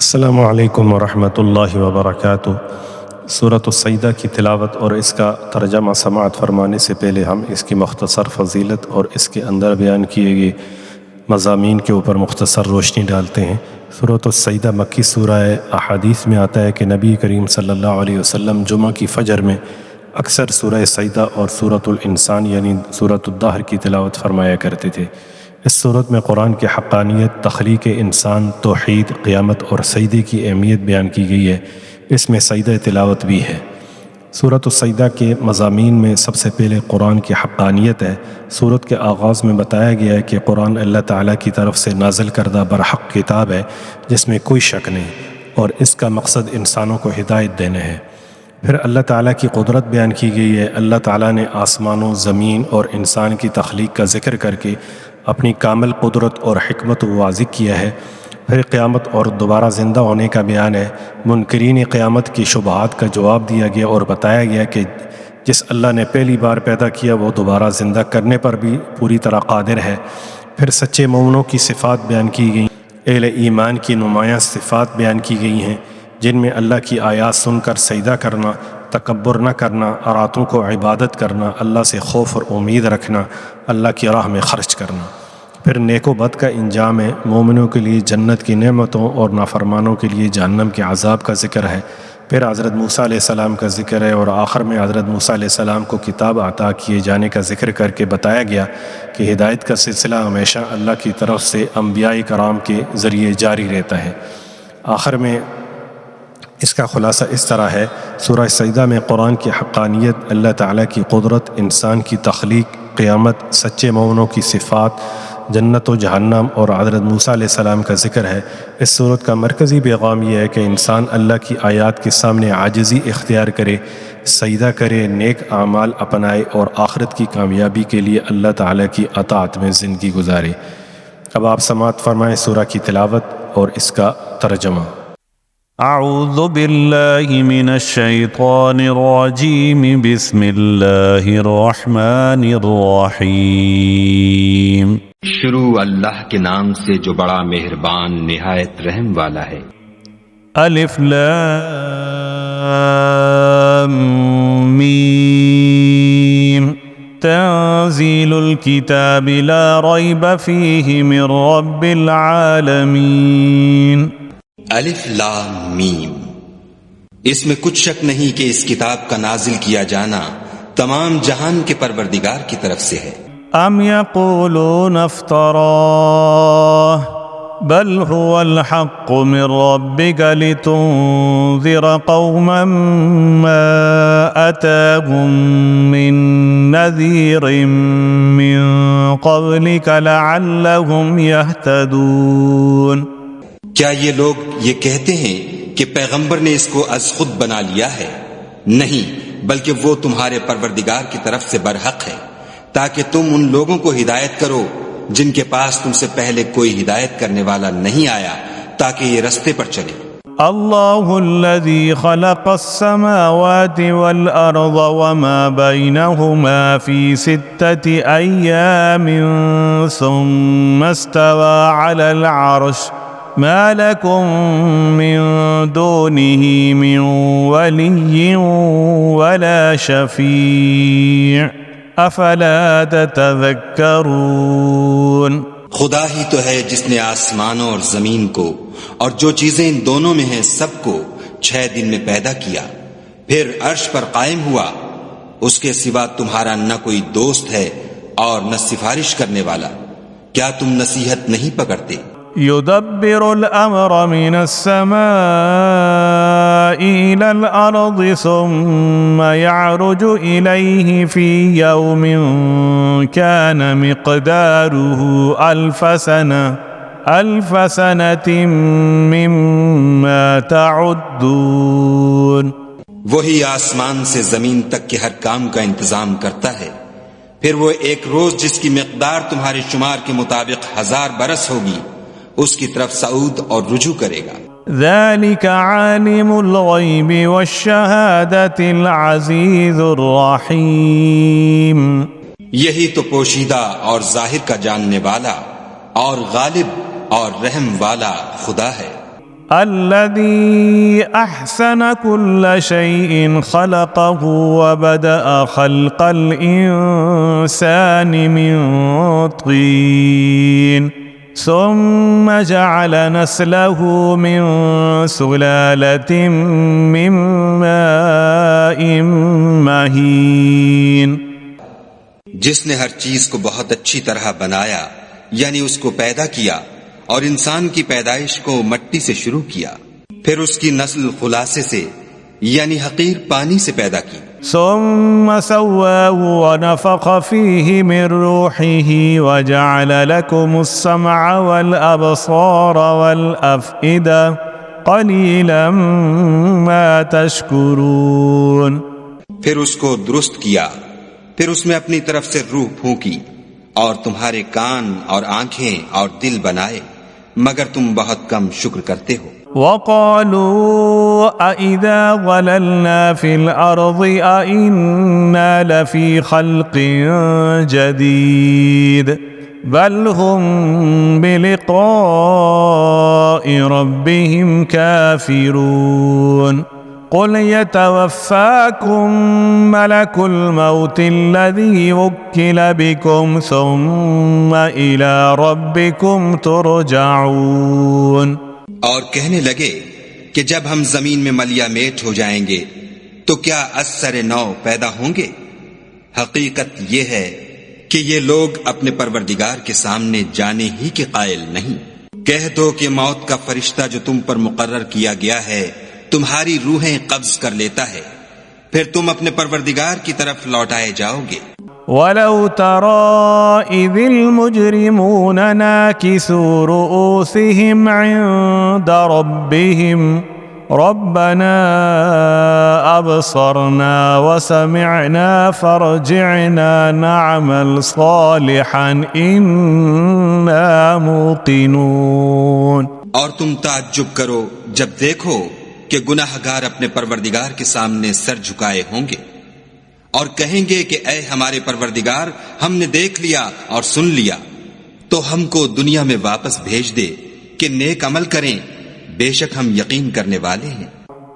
السلام علیکم ورحمۃ اللہ وبرکاتہ۔ سورۃ السجدہ کی تلاوت اور اس کا ترجمہ سماعت فرمانے سے پہلے ہم اس کی مختصر فضیلت اور اس کے اندر بیان کیے گئے مضامین کے اوپر مختصر روشنی ڈالتے ہیں۔ سورۃ السجدہ مکی سورہ ہے۔ احادیث میں آتا ہے کہ نبی کریم صلی اللہ علیہ وسلم جمعہ کی فجر میں اکثر سورہ سجدہ اور سورۃ الانسان یعنی سورۃ الدہر کی تلاوت فرمایا کرتے تھے۔ اس سورت میں قرآن کی حقانیت، تخلیق انسان، توحید، قیامت اور سجدے کی اہمیت بیان کی گئی ہے۔ اس میں سجدہ تلاوت بھی ہے۔ سورۃ السجدہ کے مضامین میں سب سے پہلے قرآن کی حقانیت ہے۔ سورت کے آغاز میں بتایا گیا ہے کہ قرآن اللہ تعالیٰ کی طرف سے نازل کردہ برحق کتاب ہے جس میں کوئی شک نہیں، اور اس کا مقصد انسانوں کو ہدایت دینا ہے۔ پھر اللہ تعالیٰ کی قدرت بیان کی گئی ہے۔ اللہ تعالیٰ نے آسمانوں، زمین اور انسان کی تخلیق کا ذکر کر کے اپنی کامل قدرت اور حکمت واضح کیا ہے۔ پھر قیامت اور دوبارہ زندہ ہونے کا بیان ہے۔ منکرین قیامت کی شبہات کا جواب دیا گیا اور بتایا گیا کہ جس اللہ نے پہلی بار پیدا کیا وہ دوبارہ زندہ کرنے پر بھی پوری طرح قادر ہے۔ پھر سچے مومنوں کی صفات بیان کی گئیں۔ اہل ایمان کی نمایاں صفات بیان کی گئی ہیں جن میں اللہ کی آیات سن کر سجدہ کرنا، تکبر نہ کرنا، راتوں کو عبادت کرنا، اللہ سے خوف اور امید رکھنا، اللہ کی راہ میں خرچ کرنا۔ پھر نیک و بد کا انجام ہے۔ مومنوں کے لیے جنت کی نعمتوں اور نافرمانوں کے لیے جہنم کے عذاب کا ذکر ہے۔ پھر حضرت موسیٰ علیہ السلام کا ذکر ہے، اور آخر میں حضرت موسیٰ علیہ السلام کو کتاب عطا کیے جانے کا ذکر کر کے بتایا گیا کہ ہدایت کا سلسلہ ہمیشہ اللہ کی طرف سے انبیاء کرام کے ذریعے جاری رہتا ہے۔ آخر میں اس کا خلاصہ اس طرح ہے۔ سورہ سجدہ میں قرآن کی حقانیت، اللہ تعالیٰ کی قدرت، انسان کی تخلیق، قیامت، سچے مومنوں کی صفات، جنت و جہنم اور حضرت موسیٰ علیہ السلام کا ذکر ہے۔ اس صورت کا مرکزی پیغام یہ ہے کہ انسان اللہ کی آیات کے سامنے عاجزی اختیار کرے، سجدہ کرے، نیک اعمال اپنائے اور آخرت کی کامیابی کے لیے اللہ تعالیٰ کی اطاعت میں زندگی گزارے۔ اب آپ سماعت فرمائیں سورہ کی تلاوت اور اس کا ترجمہ۔ اعوذ باللہ من الشیطان الرجیم، بسم اللہ الرحمن الرحیم۔ شروع اللہ کے نام سے جو بڑا مہربان نہایت رحم والا ہے۔ الف لام میم، تنزیل الکتاب لا ریب فیہ من رب العالمین۔ الف لام میم، اس میں کچھ شک نہیں کہ اس کتاب کا نازل کیا جانا تمام جہان کے پروردگار کی طرف سے ہے۔ ام یقولون افتراہ بل هو الحق من ربک لتنذر قوما ما اتاهم من نذیر من قبلک لعلهم يهتدون۔ کیا یہ لوگ یہ کہتے ہیں کہ پیغمبر نے اس کو از خود بنا لیا ہے؟ نہیں، بلکہ وہ تمہارے پروردگار کی طرف سے برحق ہے تاکہ تم ان لوگوں کو ہدایت کرو جن کے پاس تم سے پہلے کوئی ہدایت کرنے والا نہیں آیا، تاکہ یہ رستے پر چلے۔ اللہ الذی خلق السماوات والارض وما بینہما فی 6 ایام ثم استوى علی العرش ما لكم من دونه من ولي ولا شفيع افلا تتذكرون۔ خدا ہی تو ہے جس نے آسمانوں اور زمین کو اور جو چیزیں ان دونوں میں ہیں سب کو 6 دن میں پیدا کیا، پھر عرش پر قائم ہوا، اس کے سوا تمہارا نہ کوئی دوست ہے اور نہ سفارش کرنے والا، کیا تم نصیحت نہیں پکڑتے؟ يدبر الأمر من السماء إلى الأرض ثم يعرج إليه في يوم كان مقداره ألف سنة مما تعدون۔ وہی آسمان سے زمین تک کے ہر کام کا انتظام کرتا ہے، پھر وہ ایک روز جس کی مقدار تمہارے شمار کے مطابق 1000 برس ہوگی اس کی طرف صعود اور رجوع کرے گا۔ ذلك عالم الغیب والشہادة العزیز الرحیم۔ یہی تو پوشیدہ اور ظاہر کا جاننے والا اور غالب اور رحم والا خدا ہے۔ الذي أحسن كل شيء خلقه وبدأ خلق الإنسان من طين ثم جعل نسله من سلالة من ماء مهين. جس نے ہر چیز کو بہت اچھی طرح بنایا یعنی اس کو پیدا کیا اور انسان کی پیدائش کو مٹی سے شروع کیا، پھر اس کی نسل خلاصے سے یعنی حقیر پانی سے پیدا کی، ثم سواه ونفخ فيه من روحه وجعل لكم السمع والأبصار والأفئدة قليلا ما تشكرون. پھر اس کو درست کیا، پھر اس میں اپنی طرف سے روح پھونکی اور تمہارے کان اور آنکھیں اور دل بنائے، مگر تم بہت کم شکر کرتے ہو. وقالوا أإذا ضللنا في الأرض أإنا لفي خلق جديد بل هم بلقاء ربهم كافرون. قل يتوفاكم ملك الموت الذي وكل بكم ثم إلى ربكم ترجعون. اور کہنے لگے کہ جب ہم زمین میں ملیا میٹ ہو جائیں گے تو کیا اثر نو پیدا ہوں گے؟ حقیقت یہ ہے کہ یہ لوگ اپنے پروردگار کے سامنے جانے ہی کے قائل نہیں. کہہ دو کہ موت کا فرشتہ جو تم پر مقرر کیا گیا ہے تمہاری روحیں قبض کر لیتا ہے، پھر تم اپنے پروردگار کی طرف لوٹائے جاؤ گے. ولو ترى إذ المجرمون ناكسوا رؤوسهم عند ربهم ربنا أبصرنا وسمعنا فارجعنا نعمل صالحا إنا موقنون. اور تم تعجب کرو جب دیکھو کہ گناہگار اپنے پروردگار کے سامنے سر جھکائے ہوں گے اور کہیں گے کہ اے ہمارے پروردگار، ہم نے دیکھ لیا اور سن لیا، تو ہم کو دنیا میں واپس بھیج دے کہ نیک عمل کریں، بے شک ہم یقین کرنے والے ہیں.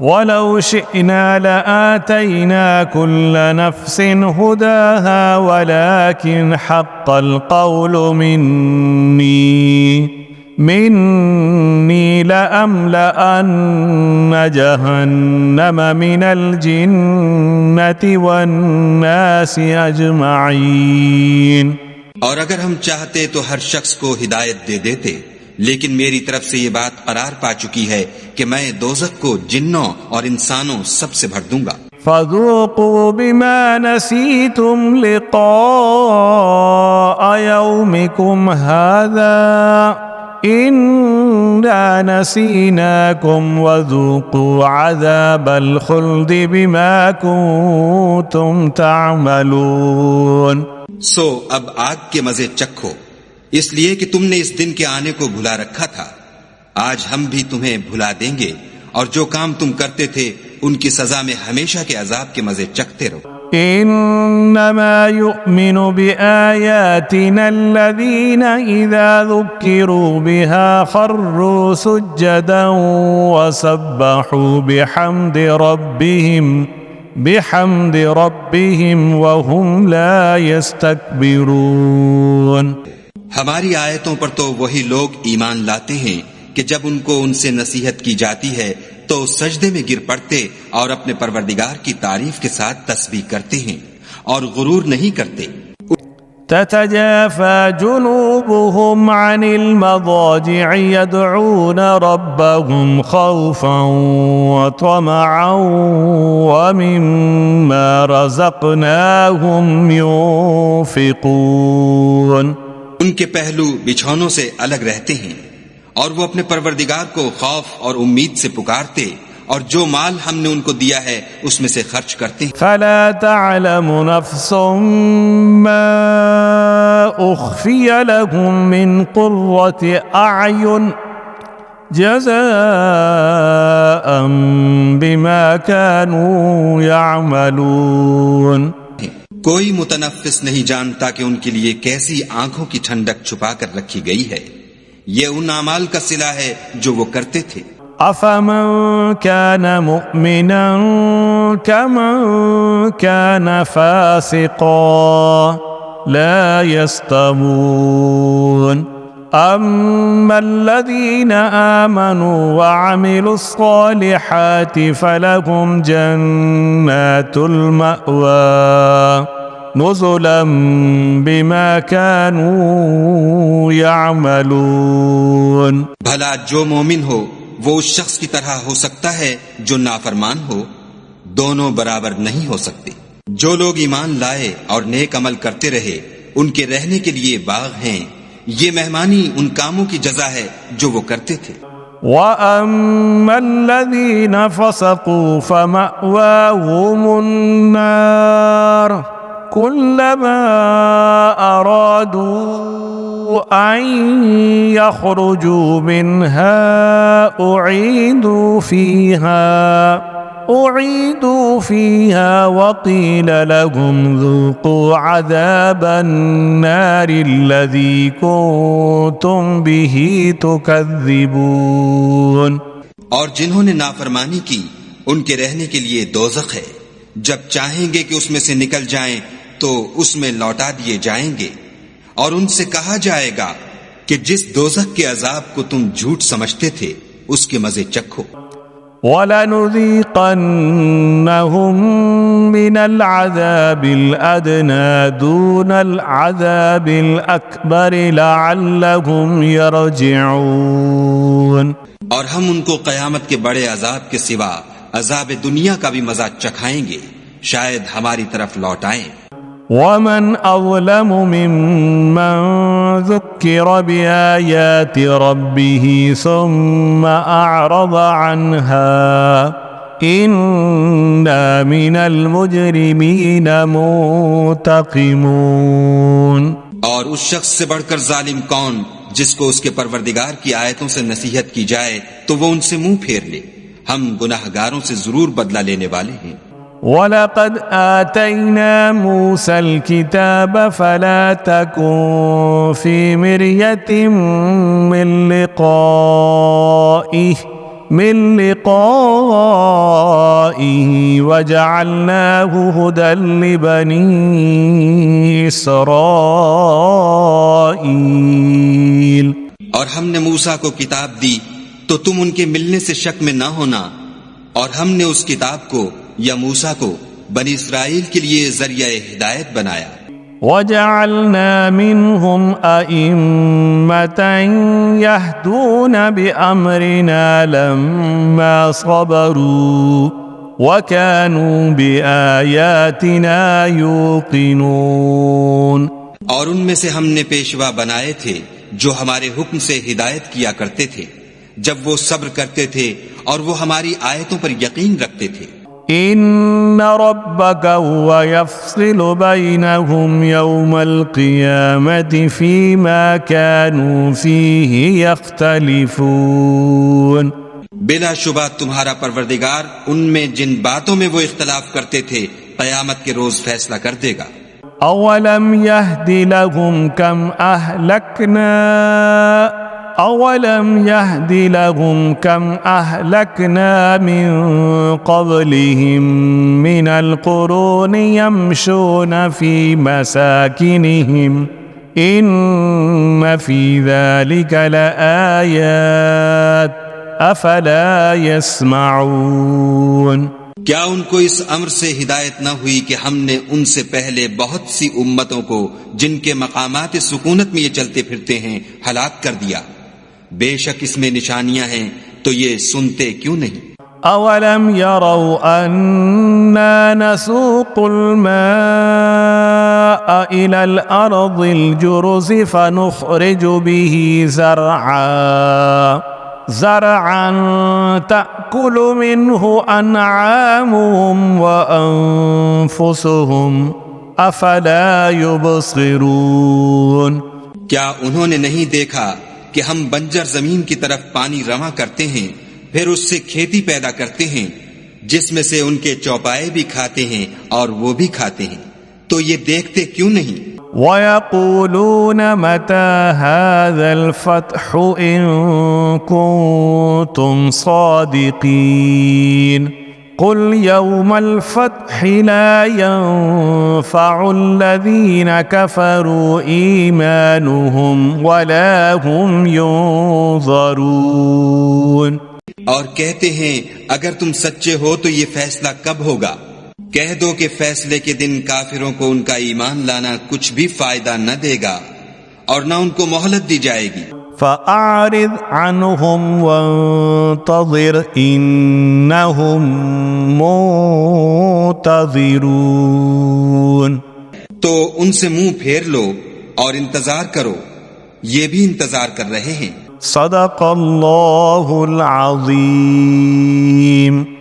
وَلَوْ شِئْنَا لَآتَيْنَا كُلَّ نَفْسٍ هُدَاهَا وَلَكِنْ حَقَّ الْقَوْلُ مِنِّي لَأَمْلَأَنَّ جَهَنَّمَ مِنَ الْجِنَّةِ وَالنَّاسِ أَجْمَعِينَ. اور اگر ہم چاہتے تو ہر شخص کو ہدایت دے دیتے، لیکن میری طرف سے یہ بات قرار پا چکی ہے کہ میں دوزخ کو جنوں اور انسانوں سب سے بھر دوں گا. فَذُوقُوا بِمَا نَسِيتُمْ لِقَاءَ يَوْمِكُمْ هَذَا إِنَّا نَسِينَاكُمْ وَذُوقُوا عَذَابَ الْخُلْدِ بِمَا كُنتُمْ تَعْمَلُونَ. سو اب آگ کے مزے چکھو، اس لیے کہ تم نے اس دن کے آنے کو بھلا رکھا تھا. آج ہم بھی تمہیں بھلا دیں گے اور جو کام تم کرتے تھے ان کی سزا میں ہمیشہ کے عذاب کے مزے چکھتے رہو. إنما يؤمن بآياتنا الذين إذا ذكروا بها خروا سجدا وسبحوا بحمد ربهم وهم لا يستكبرون. ہماری آیتوں پر تو وہی لوگ ایمان لاتے ہیں کہ جب ان کو ان سے نصیحت کی جاتی ہے تو سجدے میں گر پڑتے اور اپنے پروردگار کی تعریف کے ساتھ تسبیح کرتے ہیں اور غرور نہیں کرتے. تتجافى جنوبهم عن المضاجع يدعون ربهم خوفا وطمعا ومما رزقناهم ينفقون. ان کے پہلو بچھونوں سے الگ رہتے ہیں اور وہ اپنے پروردگار کو خوف اور امید سے پکارتے اور جو مال ہم نے ان کو دیا ہے اس میں سے خرچ کرتے ہیں. فلا تعلم نفس ما اخفي لهم من قرة اعين جزاء بما كانوا يعملون. کوئی متنفس نہیں جانتا کہ ان کے لیے کیسی آنکھوں کی ٹھنڈک چھپا کر رکھی گئی ہے، یہ ان اعمال کا صلہ ہے جو وہ کرتے تھے. أفمن كان مؤمنا كمن كان فاسقا لا يستوون أما الذين آمنوا وعملوا الصالحات فلهم جنات المأوى نزلا بما كانوا يعملون. بھلا جو مومن ہو وہ اس شخص کی طرح ہو سکتا ہے جو نافرمان ہو؟ دونوں برابر نہیں ہو سکتے. جو لوگ ایمان لائے اور نیک عمل کرتے رہے ان کے رہنے کے لیے باغ ہیں، یہ مہمانی ان کاموں کی جزا ہے جو وہ کرتے تھے. وَأَمَّا الَّذِينَ فَسَقُوا فَمَأْوَاهُمُ النَّارُ كُلَّمَا أَرَادُوا أَن يَخْرُجُوا مِنْهَا أُعِيدُوا فِيهَا وَقِيلَ لَهُمْ ذُوقُوا عَذَابَ النَّارِ الَّذِي كُنتُمْ بِهِ تُكَذِّبُونَ. اور جنہوں نے نافرمانی کی ان کے رہنے کے لیے دوزخ ہے، جب چاہیں گے کہ اس میں سے نکل جائیں تو اس میں لوٹا دیے جائیں گے، اور ان سے کہا جائے گا کہ جس دوزخ کے عذاب کو تم جھوٹ سمجھتے تھے اس کے مزے چکھو. وَلَنُذِيقَنَّهُم مِّنَ الْعَذَابِ الْأَدْنَىٰ دُونَ الْعَذَابِ الْأَكْبَرِ لَعَلَّهُمْ يَرْجِعُونَ. اور ہم ان کو قیامت کے بڑے عذاب کے سوا عذاب دنیا کا بھی مزہ چکھائیں گے، شاید ہماری طرف لوٹ آئیں. وَمَنْ أَظْلَمُ مِمَّنْ ذُكِّرَ بِآيَاتِ رَبِّهِ ثُمَّ أَعْرَضَ عَنْهَا إِنَّا مِنَ الْمُجْرِمِينَ مُنْتَقِمُونَ. اور اس شخص سے بڑھ کر ظالم کون جس کو اس کے پروردگار کی آیتوں سے نصیحت کی جائے تو وہ ان سے منہ پھیر لے. ہم گناہگاروں سے ضرور بدلہ لینے والے ہیں. وَلَقَدْ آتَيْنَا مُوسَى الْكِتَابَ فَلَا تَكُنْ فِي مِرْيَةٍ مِّن لِقَائِهِ وَجَعَلْنَاهُ هُدًى لِبَنِي إِسْرَائِيلَ. اور ہم نے موسیٰ کو کتاب دی تو تم ان کے ملنے سے شک میں نہ ہونا، اور ہم نے اس کتاب کو یا موسیٰ کو بنی اسرائیل کے لیے ذریعہ ہدایت بنایا. وَجَعَلْنَا مِنْهُمْ أَئِمَّةً يَهْدُونَ بِأَمْرِنَا لَمَّا صَبَرُوا وَكَانُوا بِآيَاتِنَا يُوقِنُونَ. اور ان میں سے ہم نے پیشوا بنائے تھے جو ہمارے حکم سے ہدایت کیا کرتے تھے جب وہ صبر کرتے تھے اور وہ ہماری آیتوں پر یقین رکھتے تھے. إِنَّ رَبَّكَ هُوَ يَفْصِلُ بَيْنَهُمْ يَوْمَ الْقِيَامَةِ فِيمَا كَانُوا فِيهِ يَخْتَلِفُونَ. بلا شبہ تمہارا پروردگار ان میں جن باتوں میں وہ اختلاف کرتے تھے قیامت کے روز فیصلہ کر دے گا. أَوَلَمْ يَهْدِ لَهُمْ كَمْ أَهْلَكْنَا مِنْ قَبْلِهِمْ مِنَ الْقُرُونِ يَمْشُونَ فِي مَسَاكِنِهِمْ إِنَّ فِي ذَلِكَ لَآيَاتٍ أَفَلَا يَسْمَعُونَ. کیا ان کو اس امر سے ہدایت نہ ہوئی کہ ہم نے ان سے پہلے بہت سی امتوں کو جن کے مقامات سکونت میں یہ چلتے پھرتے ہیں ہلاک کر دیا؟ بے شک اس میں نشانیاں ہیں تو یہ سنتے کیوں نہیں؟ أَوَلَمْ يَرَوْا أَنَّا نَسُوقُ الْمَاءَ إِلَى الْأَرْضِ الْجُرُزِ فَنُخْرِجُ بِهِ زَرْعًا تَأْكُلُ مِنْهُ أَنْعَامُهُمْ وَأَنفُسُهُمْ أَفَلَا يُبْصِرُونَ. کیا انہوں نے نہیں دیکھا کہ ہم بنجر زمین کی طرف پانی رواں کرتے ہیں، پھر اس سے کھیتی پیدا کرتے ہیں جس میں سے ان کے چوپائے بھی کھاتے ہیں اور وہ بھی کھاتے ہیں، تو یہ دیکھتے کیوں نہیں؟ وَيَقُولُونَ مَتَى هَذَا الْفَتْحُ إِن كُنتُمْ صَادِقِينَ قُلْ يَوْمَ الْفَتْحِ لَا يَنفَعُ الَّذِينَ كَفَرُوا إِيمَانُهُمْ وَلَا هُمْ يُنظَرُونَ۔ اور کہتے ہیں اگر تم سچے ہو تو یہ فیصلہ کب ہوگا؟ کہہ دو کہ فیصلے کے دن کافروں کو ان کا ایمان لانا کچھ بھی فائدہ نہ دے گا اور نہ ان کو مہلت دی جائے گی۔ فَأَعْرِضْ عَنْهُمْ وَانتَظِرْ إِنَّهُمْ مُنتَظِرُونَ۔ تو ان سے منہ پھیر لو اور انتظار کرو، یہ بھی انتظار کر رہے ہیں۔ صدق اللہ العظیم۔